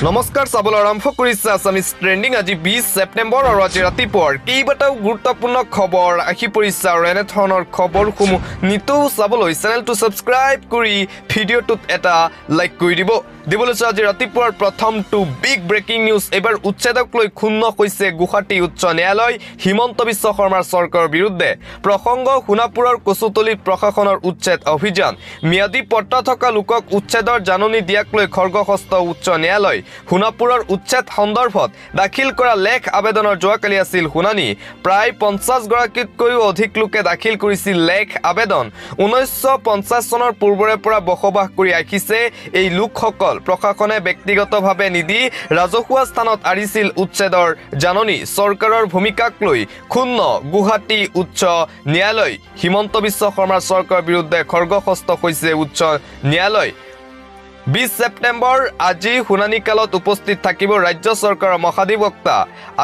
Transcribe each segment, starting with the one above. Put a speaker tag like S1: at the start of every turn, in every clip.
S1: নমস্কাৰ চাবলৈ আৰম্ভ কৰিছে আছামিজ ট্ৰেণ্ডিং আজি 20 ছেপ্টেম্বৰ আৰু আজি ৰাতিপুৱাৰ কেইবাটাও গুৰুত্বপূৰ্ণ খবৰ আহি পৰিছে আৰু এনেধৰণৰ খবৰসমূহ নিতৌ চাবলৈ চেনেলটো ছাবস্ক্ৰাইব কৰি ভিডিঅ'টোত এটা লাইক কৰি দিবলৈ আজি ৰাতিপুৱাৰ প্ৰথমটো বিগ ব্ৰেকিং নিউজ এবাৰ উচ্ছেদক লৈ ক্ষুণ্ণ হৈছে গুৱাহাটী উচ্চ ন্যায়ালয় হিমন্ত বিশ্ব শৰ্মাৰ চৰকাৰৰ বিৰুদ্ধে প্ৰসংগ সোণাপুৰৰ কচুতলিত প্ৰশাসনৰ উচ্ছেদ অভিযান ম্যাদী পট্টা থকা লোকক উচ্ছেদৰ জাননী দিয়াক লৈ খৰ্গহস্ত উচ্চ ন্যায়ালয় সোণাপুৰৰ উচ্ছেদ সন্দৰ্ভত দাখিল কৰা লেখ আবেদনৰ যোৱাকালি আছিল শুনানি প্ৰায় 50 গৰাকীতকৈও অধিক লোকে দাখিল কৰিছিল লেখ আবেদন 1950 চনৰ পূৰ্বৰে পৰা বসবাস কৰি আহিছে এই লোকসকল প্ৰশাসনে ব্যক্তিগতভাৱে নিদি ৰাজহুৱা স্থানত আৰিছিল উচ্ছেদৰ জাননী চৰকাৰৰ ভূমিকাক লৈ ক্ষুণ্ণ গুৱাহাটী উচ্চ ন্যায়ালয় হিমন্ত বিশ্ব শৰ্মাৰ চৰকাৰৰ বিৰুদ্ধে খৰ্গহস্ত হৈছে উচ্চ ন্যায়ালয় 20 ছেপ্টেম্বৰ আজি শুনানি কালত উপস্থিত থাকিব ৰাজ্য চৰকাৰৰ মহাধিবক্তা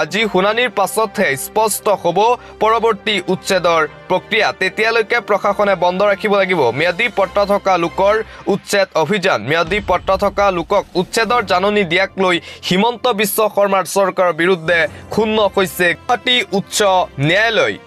S1: আজি শুনানিৰ পাছতহে স্পষ্ট হ'ব পৰৱৰ্তী উচ্ছেদৰ প্ৰক্ৰিয়া তেতিয়ালৈকে প্ৰশাসনে বন্ধ ৰাখিব লাগিব ম্যাদী পট্টা থকা লোকৰ উচ্ছেদ অভিযান ম্যাদী পট্টা থকা লোকক উচ্ছেদৰ জাননী দিয়াক লৈ হিমন্ত বিশ্ব শৰ্মাৰ চৰকাৰৰ বিৰুদ্ধে ক্ষুণ্ণ হৈছে গুৱাহাটী উচ্চ ন্যায়ালয়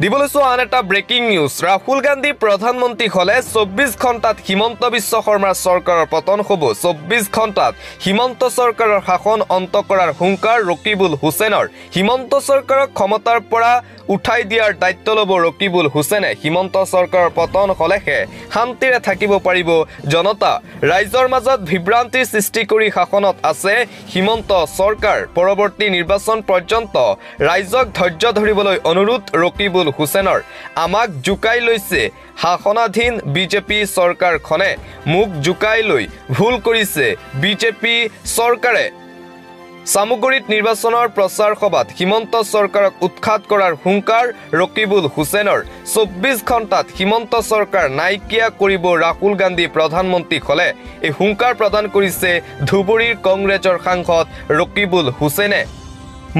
S1: দিবলৈছো আন এটা ব্ৰেকিং নিউজ ৰাহুল গান্ধী প্ৰধানমন্ত্ৰী হলে 24 ঘণ্টাত হিমন্ত বিশ্ব শৰ্মাৰ চৰকাৰৰ পতন হ'ব 24 ঘণ্টাত হিমন্ত চৰকাৰৰ শাসন অন্ত কৰাৰ হুংকাৰ ৰকিবুল হুছেইনৰ হিমন্ত চৰকাৰক ক্ষমতাৰ পৰা উঠাই দিয়াৰ দায়িত্ব ল'ব ৰকিবুল হুছেইনে হিমন্ত চৰকাৰৰ পতন হলেহে শান্তিৰে থাকিব পাৰিব জনতা ৰাইজৰ মাজত বিভ্ৰান্তিৰ সৃষ্টি কৰি শাসনত আছে হিমন্ত চৰকাৰ পৰৱৰ্তী নিৰ্বাচন পৰ্যন্ত ৰাইজক ধৈৰ্য ধৰিবলৈ অনুৰোধ ৰকিবুল হুছেইনৰ আমাক জুকাই লৈছে শাসনাধীন বিজেপি চৰকাৰখনে মুখ জুকাই লৈ ভুল কৰিছে বিজেপি চৰকাৰে সামগ্ৰীত নিৰ্বাচনৰ প্ৰচাৰ সভাত হিমন্ত চৰকাৰক উৎখাত কৰাৰ হুংকাৰ ৰকিবুল হুছেইনৰ 24 ঘণ্টাত হিমন্ত চৰকাৰ নাইকিয়া কৰিব ৰাহুল গান্ধী প্ৰধানমন্ত্ৰী হলে এই হুংকাৰ প্ৰদান কৰিছে ধুবুৰীৰ কংগ্ৰেছৰ সাংসদ ৰকিবুল হুছেইনে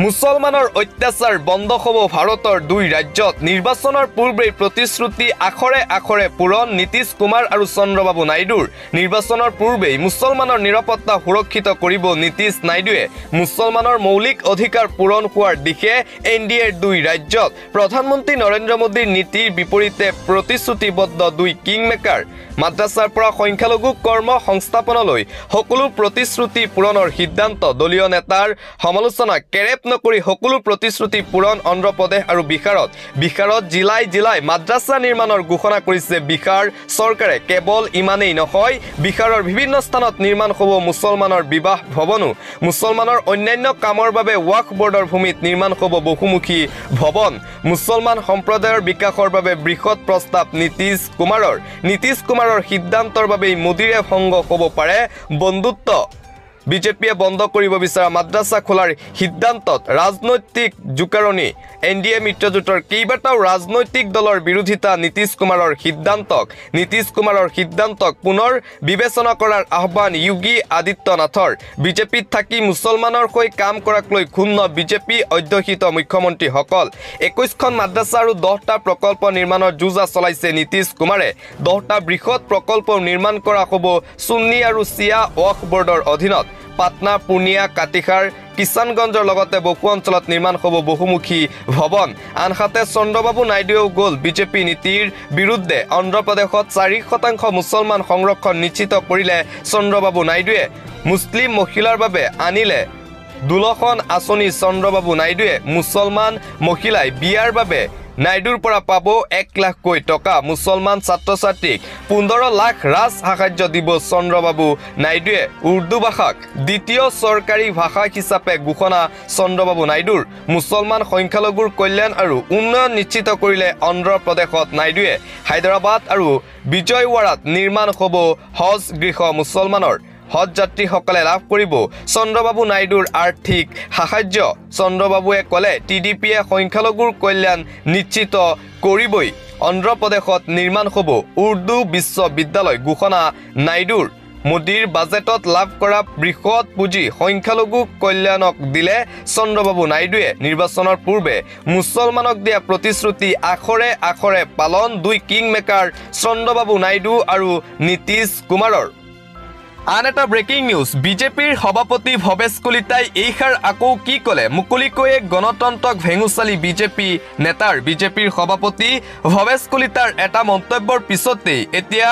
S1: মুছলমানৰ অত্যাচাৰ বন্ধ হ'ব ভাৰতৰ দুই ৰাজ্যত নিৰ্বাচনৰ পূৰ্বেই প্ৰতিশ্ৰুতি আখৰে আখৰে পূৰণ নীতিশ কুমাৰ আৰু চন্দ্ৰবাবু নাইডুৰ নিৰ্বাচনৰ পূৰ্বেই মুছলমানৰ নিৰাপত্তা সুৰক্ষিত কৰিব নীতিশ নাইডুৱে মুছলমানৰ মৌলিক অধিকাৰ পূৰণ হোৱাৰ দিশে এনডিএৰ দুই ৰাজ্যত প্ৰধানমন্ত্ৰী নৰেন্দ্ৰ মোদীৰ নীতিৰ বিপৰীতে প্ৰতিশ্ৰুতিবদ্ধ দুই কিংমেকাৰ মাদ্ৰাছাৰ পৰা সংখ্যালঘু কৰ্ম সংস্থাপনলৈ সকলো প্ৰতিশ্ৰুতি পূৰণৰ সিদ্ধান্ত দলীয় নেতাৰ সমালোচনা কেৰেপ নকৰি সকলো প্ৰতিশ্ৰুতি পূৰণ অন্ধ্ৰপ্ৰদেশ আৰু বিহাৰত জিলাই মাদ্ৰাছা নিৰ্মাণৰ ঘোষণা কৰিছে বিহাৰ চৰকাৰে কেৱল ইমানেই নহয় বিহাৰৰ বিভিন্ন স্থানত নিৰ্মাণ হ'ব মুছলমানৰ বিবাহ ভৱনো মুছলমানৰ অন্যান্য কামৰ বাবে ৱাকফ বৰ্ডৰ ভূমিত নিৰ্মাণ হ'ব বহুমুখী ভৱন মুছলমান সম্প্ৰদায়ৰ বিকাশৰ বাবে বৃহৎ প্ৰস্তাৱ নীতিশ কুমাৰৰ সিদ্ধান্তৰ বাবে মোদীৰে ভংগ হ'ব পাৰে বন্ধুত্ব বিজেপিয়ে বন্ধ কৰিব বিচৰা মাদ্ৰাছা খোলাৰ সিদ্ধান্তত ৰাজনৈতিক জুকাৰণি এনডিএ মিত্ৰজোঁটৰ কেইবাটাও ৰাজনৈতিক দলৰ বিৰোধিতা নীতিশ কুমাৰৰ সিদ্ধান্তক পুনৰ বিবেচনা কৰাৰ আহ্বান যোগী আদিত্যনাথৰ বিজেপিত থাকি মুছলমানৰ হৈ কাম কৰাক লৈ ক্ষুণ্ণ বিজেপি অধ্যুষিত মুখ্যমন্ত্ৰীসকল 21খন মাদ্ৰাছা আৰু 10টা প্ৰকল্প নিৰ্মাণৰ যোজা চলাইছে নীতিশ কুমাৰে 10টা বৃহৎ প্ৰকল্প নিৰ্মাণ কৰা হ'ব সুন্নী আৰু চিয়া ৱাকফ বৰ্ডৰ অধীনত পাটনা পুৰ্ণিয়া কাটিখাৰ কিষাণগঞ্জৰ লগতে বহু অঞ্চলত নিৰ্মাণ হ'ব বহুমুখী ভৱন আনহাতে চন্দ্ৰবাবু নাইডুৱেও গ'ল বিজেপি নীতিৰ বিৰুদ্ধে অন্ধ্ৰপ্ৰদেশত 4% মুছলমান সংৰক্ষণ নিশ্চিত কৰিলে চন্দ্ৰবাবু নাইডুৱে মুছলিম মহিলাৰ বাবে আনিলে দুলখন আঁচনি চন্দ্ৰবাবু নাইডুৱে মুছলমান মহিলাই বিয়াৰ বাবে নাইডুৰ পৰা পাব 1 লাখকৈ টকা মুছলমান ছাত্ৰ ছাত্ৰীক 15 লাখ ৰাজ সাহায্য দিব চন্দ্ৰবাবু নাইডুৱে উৰ্দু ভাষাক দ্বিতীয় চৰকাৰী ভাষা হিচাপে ঘোষণা চন্দ্ৰবাবু নাইডুৰ মুছলমান সংখ্যালঘুৰ কল্যাণ আৰু উন্নয়ন নিশ্চিত কৰিলে অন্ধ্ৰপ্ৰদেশত নাইডুৱে হায়দৰাবাদ আৰু বিজয়ৱাড়াত নিৰ্মাণ হ'ব হজ গৃহ মুছলমানৰ হজ যাত্ৰীসকলে লাভ কৰিব চন্দ্ৰবাবু নাইডুৰ আৰ্থিক সাহায্য চন্দ্ৰবাবুৱে ক'লে টিডিপিয়ে সংখ্যালঘুৰ কল্যাণ নিশ্চিত কৰিবই অন্ধ্ৰপ্ৰদেশত নিৰ্মাণ হ'ব উৰ্দু বিশ্ববিদ্যালয় ঘোষণা নাইডুৰ মোদীৰ বাজেটত লাভ কৰা বৃহৎ পুঁজি সংখ্যালঘু কল্যাণক দিলে চন্দ্ৰবাবু নাইডুৱে নিৰ্বাচনৰ পূৰ্বে মুছলমানক দিয়া প্ৰতিশ্ৰুতি আখৰে আখৰে পালন দুই কিংমেকাৰ চন্দ্ৰবাবু নাইডু আৰু নীতিশ কুমাৰৰ আন এটা ব্ৰেকিং নিউজ বিজেপিৰ সভাপতি ভৱেশ কলিতাই এইষাৰ আকৌ কি ক'লে মুকলিকৈয়ে গণতন্ত্ৰক ভেঙুচালি বিজেপি নেতাৰ বিজেপিৰ সভাপতি ভৱেশ কলিতাৰ এটা মন্তব্যৰ পিছতেই এতিয়া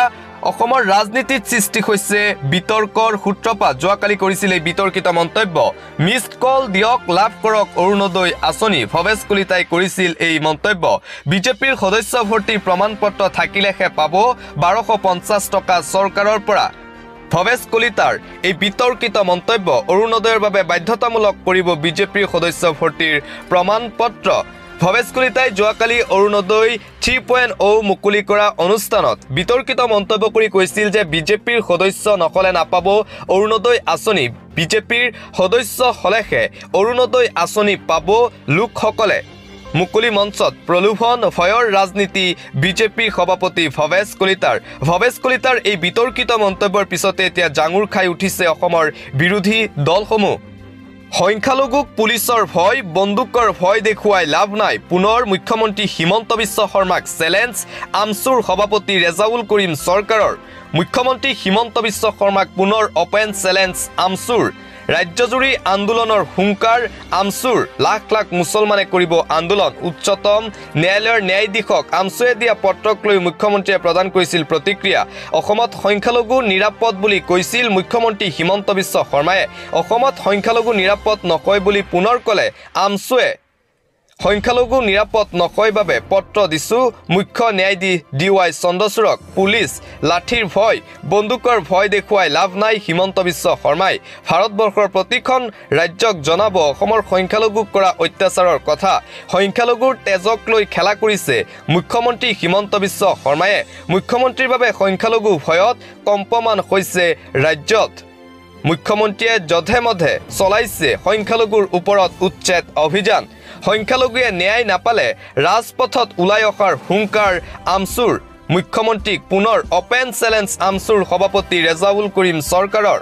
S1: অসমৰ ৰাজনীতিত সৃষ্টি হৈছে বিতৰ্কৰ সূত্ৰপাত যোৱাকালি কৰিছিল এই বিতৰ্কিত মন্তব্য মিছড কল দিয়ক লাভ কৰক অৰুণোদয় আঁচনি ভৱেশ কলিতাই কৰিছিল এই মন্তব্য বিজেপিৰ সদস্য ভৰ্তিৰ প্ৰমাণপত্ৰ থাকিলেহে পাব 1250 টকা চৰকাৰৰ পৰা ভৱেশ কলিতাৰ এই বিতৰ্কিত মন্তব্য অৰুণোদয়ৰ বাবে বাধ্যতামূলক কৰিব বিজেপিৰ সদস্য ভৰ্তিৰ প্ৰমাণপত্ৰ ভৱেশ কলিতাই যোৱাকালি অৰুণোদয় 3.0 মুকলি কৰা অনুষ্ঠানত বিতৰ্কিত মন্তব্য কৰি কৈছিল যে বিজেপিৰ সদস্য নকলে নাপাব অৰুণোদয় আঁচনি বিজেপিৰ সদস্য হলেহে অৰুণোদয় আঁচনি পাব লোকসকলে মুকলি মঞ্চত প্ৰলোভন ভয়ৰ ৰাজনীতি বিজেপিৰ সভাপতি ভৱেশ কলিতাৰ এই বিতৰ্কিত মন্তব্যৰ পিছতে এতিয়া জাঙুৰ খাই উঠিছে অসমৰ বিৰোধী দলসমূহ সংখ্যালঘুক পুলিচৰ ভয় বন্দুকৰ ভয় দেখুৱাই লাভ নাই পুনৰ মুখ্যমন্ত্ৰী হিমন্ত বিশ্ব শৰ্মাক চেলেঞ্জ আমচুৰ সভাপতি ৰেজাউল কৰিম চৰকাৰৰ মুখ্যমন্ত্ৰী হিমন্ত বিশ্ব শৰ্মাক পুনৰ অপেন চেলেঞ্জ আমচুৰ ৰাজ্যজুৰি আন্দোলনৰ হুংকাৰ আমচুৰ লাখ লাখ মুছলমানে কৰিব আন্দোলন উচ্চতম ন্যায়ালয়ৰ ন্যায়াধীশক আমচুৱে দিয়া পত্ৰক লৈ মুখ্যমন্ত্ৰীয়ে প্ৰদান কৰিছিল প্ৰতিক্ৰিয়া অসমত সংখ্যালঘু নিৰাপদ বুলি কৈছিল মুখ্যমন্ত্ৰী হিমন্ত বিশ্ব শৰ্মাই অসমত সংখ্যালঘু নিৰাপদ নকয় বুলি পুনৰ ক'লে আমচুৱে সংখ্যালঘু নিৰাপদ নকয় বাবে পত্ৰ দিছো মুখ্য ন্যায়াধীশ DY চন্দ্ৰচূড়ক পুলিচ লাঠিৰ ভয় বন্দুকৰ ভয় দেখুৱাই লাভ নাই হিমন্ত বিশ্ব শৰ্মাই ভাৰতবৰ্ষৰ প্ৰতিখন ৰাজ্যক জনাব অসমৰ সংখ্যালঘুক কৰা অত্যাচাৰৰ কথা সংখ্যালঘুৰ তেজক লৈ খেলা কৰিছে মুখ্যমন্ত্ৰী হিমন্ত বিশ্ব শৰ্মায়ে মুখ্যমন্ত্ৰীৰ বাবে সংখ্যালঘু ভয়ত কম্পমান হৈছে ৰাজ্যত মুখ্যমন্ত্ৰীয়ে যধে মধে চলাইছে সংখ্যালঘুৰ ওপৰত উচ্ছেদ অভিযান সংখ্যালঘুৱে ন্যায় নাপালে ৰাজপথত ওলাই অহাৰ হুংকাৰ আমচুৰ মুখ্যমন্ত্ৰীক পুনৰ অপেন চেলেঞ্জ আমচুৰ সভাপতি ৰেজাউল কৰিম চৰকাৰৰ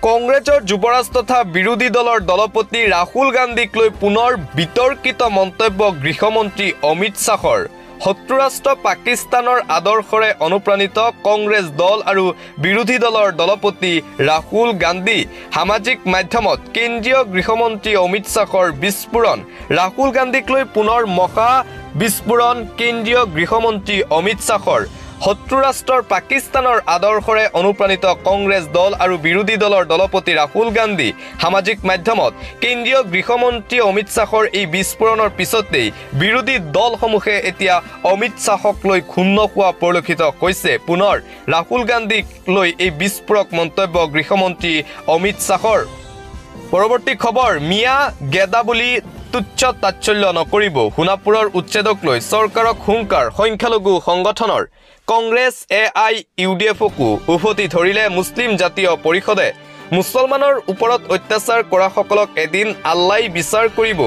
S1: কংগ্ৰেছৰ যুৱৰাজ তথা বিৰোধী দলৰ দলপতি ৰাহুল গান্ধীক লৈ পুনৰ বিতৰ্কিত মন্তব্য গৃহমন্ত্ৰী অমিত শ্বাহৰ শত্ৰুৰাষ্ট্ৰ পাকিস্তানৰ আদৰ্শৰে অনুপ্ৰাণিত কংগ্ৰেছ দল আৰু বিৰোধী দলৰ দলপতি ৰাহুল গান্ধী সামাজিক মাধ্যমত কেন্দ্ৰীয় গৃহমন্ত্ৰী অমিত শ্বাহৰ বিস্ফোৰণ ৰাহুল গান্ধীক লৈ পুনৰ মহা বিস্ফোৰণ কেন্দ্ৰীয় গৃহমন্ত্ৰী অমিত শ্বাহৰ শত্ৰুৰাষ্ট্ৰৰ পাকিস্তানৰ আদৰ্শৰে অনুপ্ৰাণিত কংগ্ৰেছ দল আৰু বিৰোধী দলৰ দলপতি ৰাহুল গান্ধী সামাজিক মাধ্যমত কেন্দ্ৰীয় গৃহমন্ত্ৰী অমিত শ্বাহৰ এই বিস্ফোৰণৰ পিছতেই বিৰোধী দলসমূহে এতিয়া অমিত শ্বাহক লৈ ক্ষুণ্ণ হোৱা পৰিলক্ষিত হৈছে পুনৰ ৰাহুল গান্ধীক লৈ এই বিস্ফোৰক মন্তব্য গৃহমন্ত্ৰী অমিত শ্বাহৰ পৰৱৰ্তী খবৰ মিয়া গেদা বুলি তুচ্ছ তাচ্ছল্য নকৰিব সোণাপুৰৰ উচ্ছেদক লৈ চৰকাৰক হুংকাৰ সংখ্যালঘু সংগঠনৰ কংগ্ৰেছ AIUDFকো উভতি ধৰিলে মুছলিম জাতীয় পৰিষদে মুছলমানৰ ওপৰত অত্যাচাৰ কৰাসকলক এদিন আল্লাই বিচাৰ কৰিব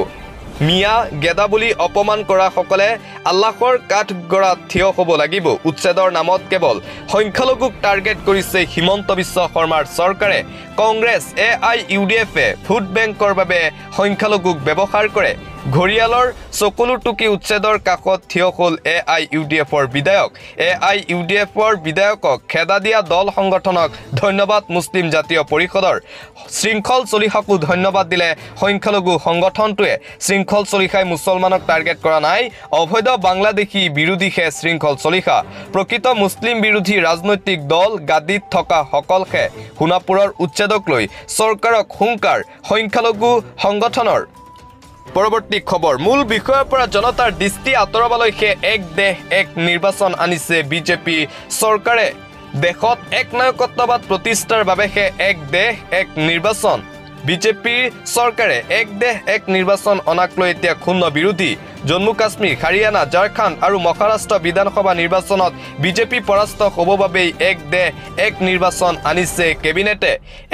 S1: মিয়া গেদা বুলি অপমান কৰাসকলে আল্লাহৰ কাঠগড়াত থিয় হ'ব লাগিব উচ্ছেদৰ নামত কেৱল সংখ্যালঘুক টাৰ্গেট কৰিছে হিমন্ত বিশ্ব শৰ্মাৰ চৰকাৰে কংগ্ৰেছ AIUDFে ভোট বেংকৰ বাবে সংখ্যালঘুক ব্যৱহাৰ কৰে ঘৰিয়ালৰ সকলো টুকি উচ্ছেদৰ কাষত থিয় হ'ল AIUDFৰ বিধায়ক AIUDFৰ বিধায়কক খেদা দিয়া দল সংগঠনক ধন্যবাদ মুছলিম জাতীয় পৰিষদৰ শৃংখল চলিহাকো ধন্যবাদ দিলে সংখ্যালঘু সংগঠনটোৱে শৃংখল চলিহাই মুছলমানক টাৰ্গেট কৰা নাই অবৈধ বাংলাদেশী বিৰোধীহে শৃংখল চলিহা প্ৰকৃত মুছলিম বিৰোধী ৰাজনৈতিক দল গাদীত থকা সকলহে সোণাপুৰৰ উচ্ছেদক লৈ চৰকাৰক হুংকাৰ সংখ্যালঘু সংগঠনৰ পৰৱৰ্তী খবৰ মূল বিষয়ৰ পৰা জনতাৰ দৃষ্টি আঁতৰাবলৈকে এক দেশ এক নিৰ্বাচন আনিছে বিজেপি চৰকাৰে দেশত এক নায়কত্ববাদ প্ৰতিষ্ঠাৰ বাবেহে এক দেশ এক নিৰ্বাচন বিজেপিৰ চৰকাৰে এক দেশ এক নিৰ্বাচন অনাক লৈ এতিয়া ক্ষুণ্ণ বিৰোধী জম্মু কাশ্মীৰ হাৰিয়ানা ঝাৰখণ্ড আৰু মহাৰাষ্ট্ৰ বিধানসভা নিৰ্বাচনত বিজেপি পৰাস্ত হ'ব বাবেই এক দেশ এক নিৰ্বাচন আনিছে কেবিনেটে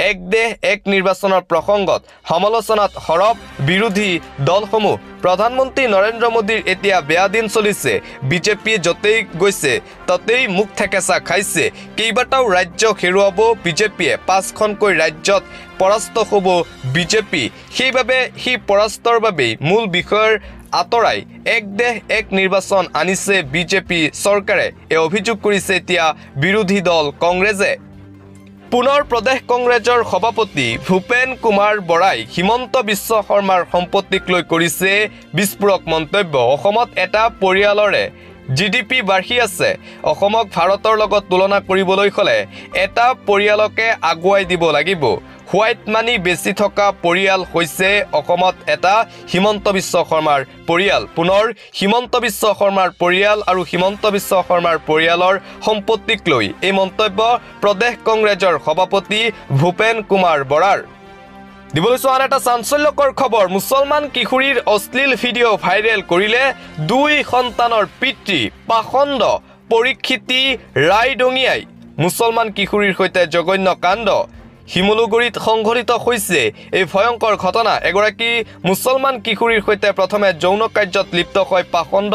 S1: এক দেশ এক নিৰ্বাচনৰ প্ৰসংগত সমালোচনাত সৰব বিৰোধী দলসমূহ প্ৰধানমন্ত্ৰী নৰেন্দ্ৰ মোদীৰ এতিয়া বেয়া দিন চলিছে বিজেপি যতেই গৈছে ততেই মুখ ঠেকেচা খাইছে কেইবাটাও ৰাজ্য হেৰুৱাব বিজেপিয়ে 5খনকৈ ৰাজ্যত পৰাস্ত হ'ব বিজেপি সেইবাবে সেই পৰাস্তৰ বাবেই মূল বিষয়ৰ আতৰাই এক দেশ এক নিৰ্বাচন আনিছে বিজেপি চৰকাৰে এই অভিযোগ কৰিছে এতিয়া বিৰোধী দল কংগ্ৰেছে পুনৰ প্ৰদেশ কংগ্ৰেছৰ সভাপতি ভূপেন কুমাৰ বৰাই হিমন্ত বিশ্ব শৰ্মাৰ সম্পত্তিক লৈ কৰিছে বিস্ফোৰক মন্তব্য। অসমত এটা পৰিয়ালৰে GDP বাঢ়ি আছে। অসমক ভাৰতৰ লগত তুলনা কৰিবলৈ হ'লে এটা পৰিয়ালকে আগুৱাই দিব লাগিব। হোৱাইট মানি বেছি থকা পৰিয়াল হৈছে অসমত এটা হিমন্ত বিশ্ব শৰ্মাৰ পৰিয়াল। পুনৰ হিমন্ত বিশ্ব শৰ্মাৰ পৰিয়াল আৰু হিমন্ত বিশ্ব শৰ্মাৰ পৰিয়ালৰ সম্পত্তিক লৈ এই মন্তব্য প্ৰদেশ কংগ্ৰেছৰ সভাপতি ভূপেন কুমাৰ বৰাৰ। দিবলৈ আন এটা চাঞ্চল্যকৰ খবৰ, মুছলমান কিশোৰীৰ অশ্লীল ভিডিঅ' ভাইৰেল কৰিলে 2 সন্তানৰ পিতৃ পাখণ্ড পৰীক্ষিতী ৰায়ডঙিয়াই। মুছলমান কিশোৰীৰ সৈতে জঘন্য কাণ্ড শিমলুগুৰিত সংঘটিত হৈছে এই ভয়ংকৰ ঘটনা। এগৰাকী মুছলমান কিশোৰীৰ সৈতে প্ৰথমে যৌন কাৰ্যত লিপ্ত হয় পাখণ্ড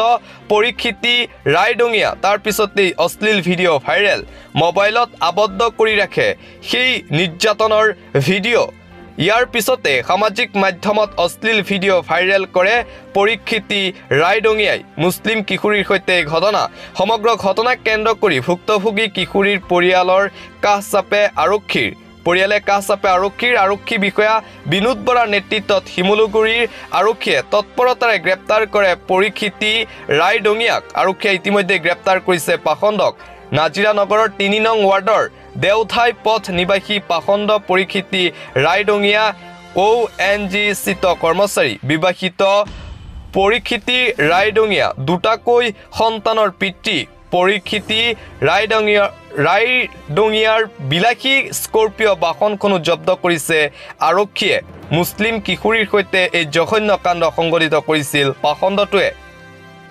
S1: পৰীক্ষিতী ৰায়ডঙিয়া। তাৰ পিছতেই অশ্লীল ভিডিঅ' ভাইৰেল, মোবাইলত আবদ্ধ কৰি ৰাখে সেই নিৰ্যাতনৰ ভিডিঅ'। ইয়াৰ পিছতে সামাজিক মাধ্যমত অশ্লীল ভিডিঅ' ভাইৰেল কৰে পৰীক্ষিতী ৰায়ডঙিয়াই। মুছলিম কিশোৰীৰ সৈতে ঘটনা। সমগ্ৰ ঘটনাক কেন্দ্ৰ কৰি ভুক্তভোগী কিশোৰীৰ পৰিয়ালৰ কাষ চাপে আৰক্ষীৰ। আৰক্ষী বিষয়া বিনোদ বৰাৰ নেতৃত্বত শিমলুগুৰিৰ আৰক্ষীয়ে তৎপৰতাৰে গ্ৰেপ্তাৰ কৰে পৰীক্ষিতী ৰায়ডঙিয়াক। আৰক্ষীয়ে ইতিমধ্যে গ্ৰেপ্তাৰ কৰিছে পাখণ্ডক। নাজিৰা নগৰৰ 3 নং ৱাৰ্ডৰ দেওঠাই পথ নিবাসী পাখণ্ড পৰীক্ষিতী ৰায়ডঙিয়া ONGCিত কৰ্মচাৰী। বিবাহিত পৰীক্ষিতী ৰায়ডঙিয়া দুটাকৈ সন্তানৰ পিতৃ। পৰীক্ষিতী ৰায়ডঙিয়াৰ বিলাসী স্কৰ্পিঅ' বাহনখনো জব্দ কৰিছে আৰক্ষীয়ে। মুছলিম কিশোৰীৰ সৈতে এই জঘন্য কাণ্ড সংঘটিত কৰিছিল পাখণ্ডটোৱে।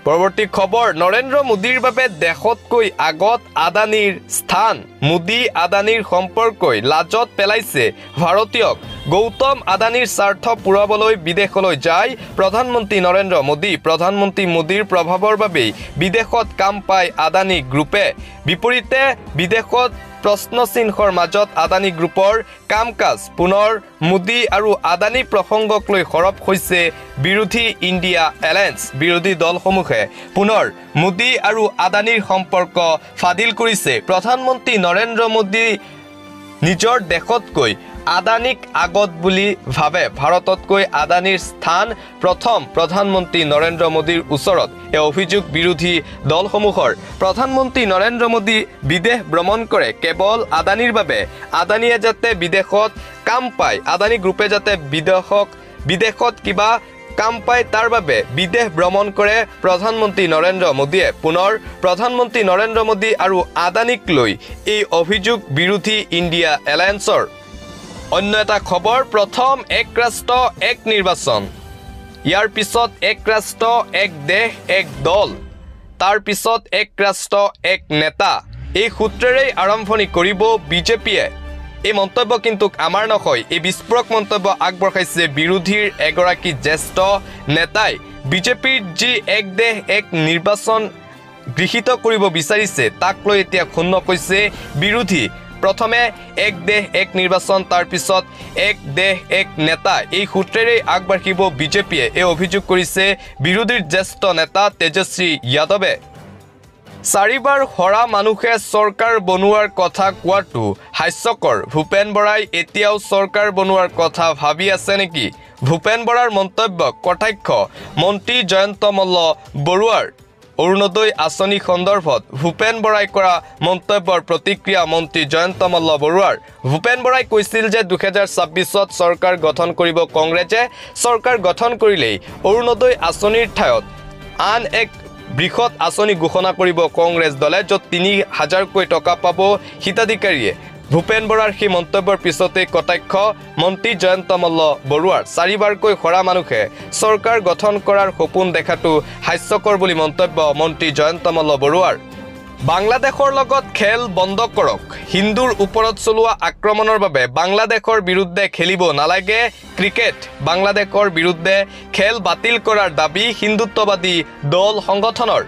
S1: পৰৱৰ্তী খবৰ, নৰেন্দ্ৰ মোদীৰ বাবে দেশতকৈ আগত আদানীৰ স্থান। মোদী আদানীৰ সম্পৰ্কই লাজত পেলাইছে ভাৰতীয়ক। গৌতম আদানীৰ স্বাৰ্থ পূৰাবলৈ বিদেশলৈ যায় প্ৰধানমন্ত্ৰী নৰেন্দ্ৰ মোদী। প্ৰধানমন্ত্ৰী মোদীৰ প্ৰভাৱৰ বাবেই বিদেশত কাম পায় আদানী গ্ৰুপে। বিপৰীতে বিদেশত প্ৰশ্নচিহ্নৰ মাজত আদানী গ্ৰুপৰ কাম কাজ। পুনৰ মোদী আৰু আদানী প্ৰসংগক লৈ সৰব হৈছে বিৰোধী ইণ্ডিয়া এলায়েন্স। বিৰোধী দলসমূহে পুনৰ মোদী আৰু আদানীৰ সম্পৰ্ক ফাদিল কৰিছে। প্ৰধানমন্ত্ৰী নৰেন্দ্ৰ মোদী নিজৰ দেশতকৈ আদানীক আগত বুলি ভাবে। ভাৰততকৈ আদানীৰ স্থান প্ৰথম প্ৰধানমন্ত্ৰী নৰেন্দ্ৰ মোদীৰ ওচৰত। এই অভিযোগ বিৰোধী দলসমূহৰ। প্ৰধানমন্ত্ৰী নৰেন্দ্ৰ মোদী বিদেশ ভ্ৰমণ কৰে কেৱল আদানীৰ বাবে। আদানীয়ে যাতে বিদেশত কাম পায়, আদানী গ্ৰুপে যাতে বিদেশত কিবা কাম পায় তাৰ বাবে বিদেশ ভ্ৰমণ কৰে প্ৰধানমন্ত্ৰী নৰেন্দ্ৰ মোদীয়ে। পুনৰ প্ৰধানমন্ত্ৰী নৰেন্দ্ৰ মোদী আৰু আদানীক লৈ এই অভিযোগ বিৰোধী ইণ্ডিয়া এলায়েন্সৰ। অন্য এটা খবৰ, প্ৰথম এক ৰাষ্ট্ৰ এক নিৰ্বাচন। ইয়াৰ পিছত এক ৰাষ্ট্ৰ এক দেশ এক দল, তাৰ পিছত এক ৰাষ্ট্ৰ এক নেতা। এই সূত্ৰেৰেই আৰম্ভণি কৰিব বিজেপিয়ে। এই মন্তব্য কিন্তু আমাৰ নহয়। এই বিস্ফোৰক মন্তব্য আগবঢ়াইছে বিৰোধীৰ এগৰাকী জ্যেষ্ঠ নেতাই। বিজেপিৰ যি এক দেশ এক নিৰ্বাচন গৃহীত কৰিব বিচাৰিছে তাক লৈ এতিয়া ক্ষুণ্ণ হৈছে বিৰোধী। প্ৰথমে এক দেশ এক নিৰ্বাচন, তাৰ পিছত এক দেশ এক নেতা। এই সূত্ৰেৰেই আগবাঢ়িব বিজেপিয়ে। এই অভিযোগ কৰিছে বিৰোধীৰ জ্যেষ্ঠ নেতা তেজস্বী যাদৱে। 4বাৰ হৰা মানুহে চৰকাৰ বনোৱাৰ কথা কোৱাটো হাস্যকৰ। ভূপেন বৰাই এতিয়াও চৰকাৰ বনোৱাৰ কথা ভাবি আছে নেকি? ভূপেন বৰাৰ মন্তব্য কটাক্ষ মন্ত্ৰী জয়ন্ত মল্ল বৰুৱাৰ। অৰুণোদয় আঁচনি সন্দৰ্ভত ভূপেন বৰাই কৰা মন্তব্যৰ প্ৰতিক্ৰিয়া মন্ত্ৰী জয়ন্ত মল্ল বৰুৱাৰ। ভূপেন বৰাই কৈছিল যে 2026ত চৰকাৰ গঠন কৰিব কংগ্ৰেছে। চৰকাৰ গঠন কৰিলেই অৰুণোদয় আঁচনিৰ ঠাইত আন এক বৃহৎ আঁচনি ঘোষণা কৰিব কংগ্ৰেছ দলে, য'ত 3000কৈ টকা পাব হিতাধিকাৰীয়ে। ভূপেন বৰাৰ সেই মন্তব্যৰ পিছতে কটাক্ষ মন্ত্ৰী জয়ন্ত মল্ল বৰুৱাৰ। 4বাৰকৈ হৰা মানুহে চৰকাৰ গঠন কৰাৰ সপোন দেখাটো হাস্যকৰ বুলি মন্তব্য মন্ত্ৰী জয়ন্ত মল্ল বৰুৱাৰ। বাংলাদেশৰ লগত খেল বন্ধ কৰক। হিন্দুৰ ওপৰত চলোৱা আক্ৰমণৰ বাবে বাংলাদেশৰ বিৰুদ্ধে খেলিব নালাগে ক্ৰিকেট। বাংলাদেশৰ বিৰুদ্ধে খেল বাতিল কৰাৰ দাবী হিন্দুত্ববাদী দল সংগঠনৰ।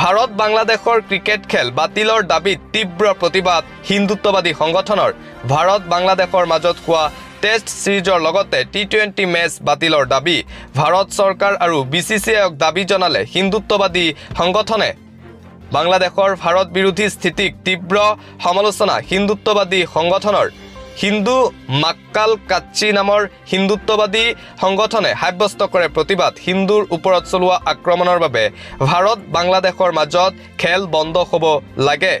S1: ভাৰত বাংলাদেশৰ ক্ৰিকেট খেল বাতিলৰ দাবীত তীব্ৰ প্ৰতিবাদ হিন্দুত্ববাদী সংগঠনৰ। ভাৰত বাংলাদেশৰ মাজত হোৱা টেষ্ট সিৰিজৰ লগতে T20 মেচ বাতিলৰ দাবী। ভাৰত চৰকাৰ আৰু BCCIক দাবী জনালে হিন্দুত্ববাদী সংগঠনে। বাংলাদেশৰ ভাৰত বিৰোধী স্থিতিক তীব্ৰ সমালোচনা হিন্দুত্ববাদী সংগঠনৰ হিন্দু মাক্কাল কাচ্চি নামৰ হিন্দুত্ববাদী সংগঠনে সাব্যস্ত কৰে প্ৰতিবাদ হিন্দুৰ ওপৰত চলোৱা আক্ৰমণৰ বাবে ভাৰত বাংলাদেশৰ মাজত খেল বন্ধ হ'ব লাগে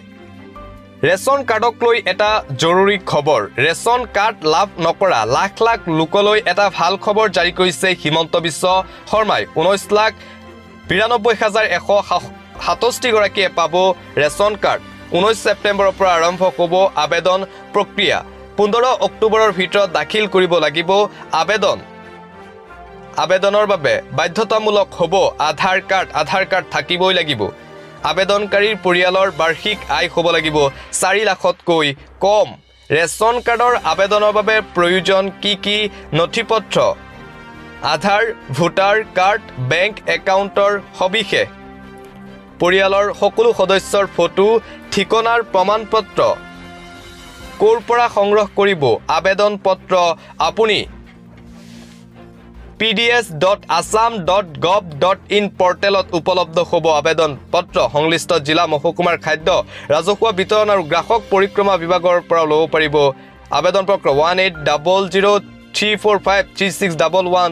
S1: ৰেচন কাৰ্ডক লৈ এটা জৰুৰী খবৰ ৰেচন কাৰ্ড লাভ নকৰা লাখ লাখ লোকলৈ এটা ভাল খবৰ জাৰি কৰিছে হিমন্ত বিশ্ব শৰ্মাই 19,92,167 গৰাকীয়ে পাব ৰেচন কাৰ্ড 19 ছেপ্টেম্বৰৰ পৰা আৰম্ভ হ'ব আবেদন প্ৰক্ৰিয়া 15 অক্টোবৰৰ ভিতৰত দাখিল কৰিব লাগিব আবেদনৰ বাবে বাধ্যতামূলক হ'ব আধাৰ কাৰ্ড থাকিবই লাগিব আবেদনকাৰীৰ পৰিয়ালৰ বাৰ্ষিক আয় হ'ব লাগিব 4 লাখতকৈ কম ৰেচন কাৰ্ডৰ আবেদনৰ বাবে প্ৰয়োজন কি নথিপত্ৰ আধাৰ ভোটাৰ কাৰ্ড বেংক একাউণ্টৰ সবিশেষ পৰিয়ালৰ সকলো সদস্যৰ ফটো ঠিকনাৰ প্ৰমাণপত্ৰ ক'ৰ পৰা সংগ্ৰহ কৰিব আবেদন পত্ৰ আপুনি pds.assam.gov.in পৰ্টেলত উপলব্ধ হ'ব আবেদন পত্ৰ সংশ্লিষ্ট জিলা মহকুমাৰ খাদ্য ৰাজহুৱা বিতৰণ আৰু গ্ৰাহক পৰিক্ৰমা বিভাগৰ পৰা ল'ব পাৰিব আবেদন পত্ৰ 1800345361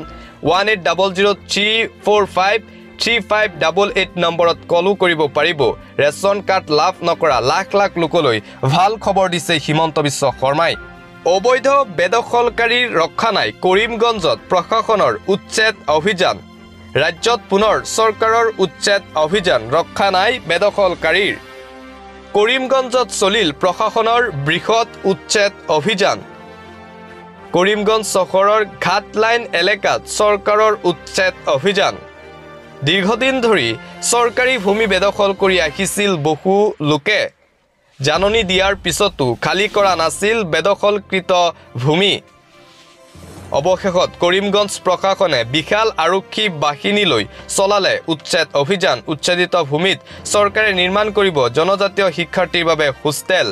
S1: 1800345358 নম্বৰত কলো কৰিব পাৰিব ৰেচন কাৰ্ড লাভ নকৰা লাখ লাখ লোকলৈ ভাল খবৰ দিছে হিমন্ত বিশ্ব শৰ্মাই অবৈধ বেদখলকাৰীৰ ৰক্ষা নাই কৰিমগঞ্জত প্ৰশাসনৰ উচ্ছেদ অভিযান ৰাজ্যত পুনৰ চৰকাৰৰ উচ্ছেদ অভিযান ৰক্ষা নাই বেদখলকাৰীৰ কৰিমগঞ্জত চলিল প্ৰশাসনৰ বৃহৎ উচ্ছেদ অভিযান কৰিমগঞ্জ চহৰৰ ঘাট লাইন এলেকাত চৰকাৰৰ উচ্ছেদ অভিযান দীৰ্ঘদিন ধৰি চৰকাৰী ভূমি বেদখল কৰি আহিছিল বহু লোকে জাননী দিয়াৰ পিছতো খালী কৰা নাছিল বেদখলকৃত ভূমি অৱশেষত কৰিমগঞ্জ প্ৰশাসনে বিশাল আৰক্ষী বাহিনীলৈ চলালে উচ্ছেদ অভিযান উচ্ছেদিত ভূমিত চৰকাৰে নিৰ্মাণ কৰিব জনজাতীয় শিক্ষাৰ্থীৰ বাবে হোষ্টেল